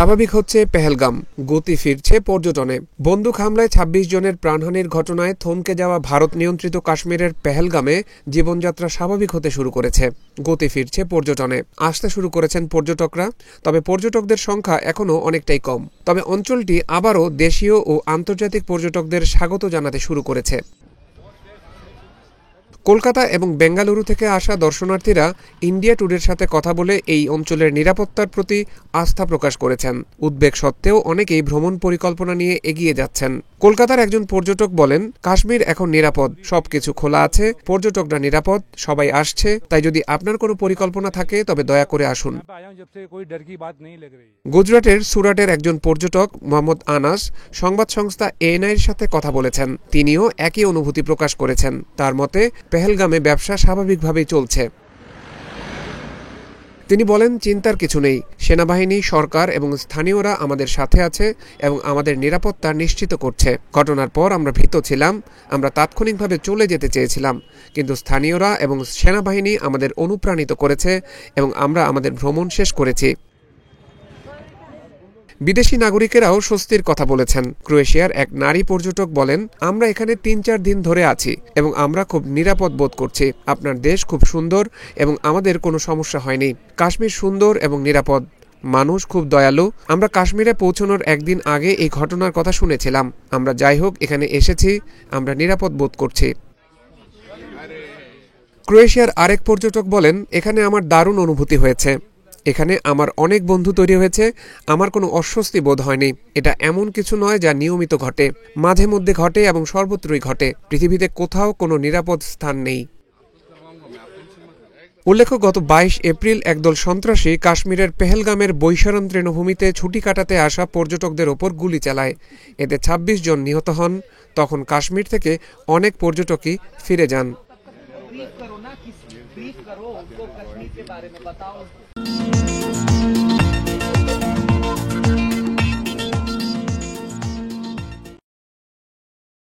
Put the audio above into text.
স্বাভাবিক হচ্ছে পেহেলগাম, গতি ফিরছে পর্যটনে। বন্দুক হামলায় ২৬ জনের প্রাণহানির ঘটনায় থমকে যাওয়া ভারত নিয়ন্ত্রিত কাশ্মীরের পেহেলগামে জীবনযাত্রা স্বাভাবিক হতে শুরু করেছে। গতি ফিরছে পর্যটনে, আসতে শুরু করেছেন পর্যটকরা। তবে পর্যটকদের সংখ্যা এখনও অনেকটাই কম। তবে অঞ্চলটি আবারও দেশীয় ও আন্তর্জাতিক পর্যটকদের স্বাগত জানাতে শুরু করেছে। কলকাতা এবং বেঙ্গালুরু থেকে আসা দর্শনার্থীরা ইন্ডিয়া ট্যুরের সাথে কথা বলে এই অঞ্চলের নিরাপত্তার প্রতি আস্থা প্রকাশ করেছেন। উদ্বেগ সত্ত্বেও অনেকেই ভ্রমণ পরিকল্পনা নিয়ে এগিয়ে যাচ্ছেন। কলকাতার একজন পর্যটক বলেন, কাশ্মীর এখন নিরাপদ, সবকিছু খোলা আছে, পর্যটকরা নিরাপদ, সবাই আসছে। তাই যদি আপনার কোনো পরিকল্পনা থাকে তবে দয়া করে আসুন। গুজরাটের সুরাটের একজন পর্যটক মোহাম্মদ আনাস সংবাদ সংস্থা এএনআইয়ের সাথে কথা বলেছেন। তিনিও একই অনুভূতি প্রকাশ করেছেন। তার মতে, পেহেলগামে ব্যবসা স্বাভাবিকভাবেই চলছে। তিনি বলেন, চিন্তার কিছু নেই। সেনাবাহিনী, সরকার এবং স্থানীয়রা আমাদের সাথে আছে এবং আমাদের নিরাপত্তা নিশ্চিত করছে। ঘটনার পর আমরা ভীত ছিলাম, আমরা তাৎক্ষণিকভাবে চলে যেতে চেয়েছিলাম, কিন্তু স্থানীয়রা এবং সেনাবাহিনী আমাদের অনুপ্রাণিত করেছে এবং আমরা আমাদের ভ্রমণ শেষ করেছি। বিদেশি নাগরিকেরাও স্বস্তির কথা বলেছেন। ক্রোয়েশিয়ার এক নারী পর্যটক বলেন, আমরা এখানে ৩-৪ দিন ধরে আছি এবং আমরা খুব নিরাপদ বোধ করছি। আপনার দেশ খুব সুন্দর এবং আমাদের কোনো সমস্যা হয়নি। কাশ্মীর সুন্দর এবং নিরাপদ, মানুষ খুব দয়ালু। আমরা কাশ্মীরে পৌঁছানোর একদিন আগে এই ঘটনার কথা শুনেছিলাম। আমরা যাই হোক এখানে এসেছি, আমরা নিরাপদ বোধ করছি। ক্রোয়েশিয়ার আরেক পর্যটক বলেন, এখানে আমার দারুণ অনুভূতি হয়েছে। এখানে আমার অনেক বন্ধু তৈরি হয়েছে। আমার কোনো অস্বস্তি বোধ হয়নি। এটা এমন কিছু নয় যা নিয়মিত ঘটে, মাঝে মধ্যে ঘটে এবং সর্বত্রই ঘটে। পৃথিবীতে কোথাও কোনো নিরাপদ স্থান নেই। উল্লেখ্য, গত ২২ এপ্রিল একদল সন্ত্রাসী কাশ্মীরের পেহেলগামের বৈশারণ তৃণভূমিতে ছুটি কাটাতে আসা পর্যটকদের ওপর গুলি চালায়। এতে ২৬ জন নিহত হন। তখন কাশ্মীর থেকে অনেক পর্যটকই ফিরে যান।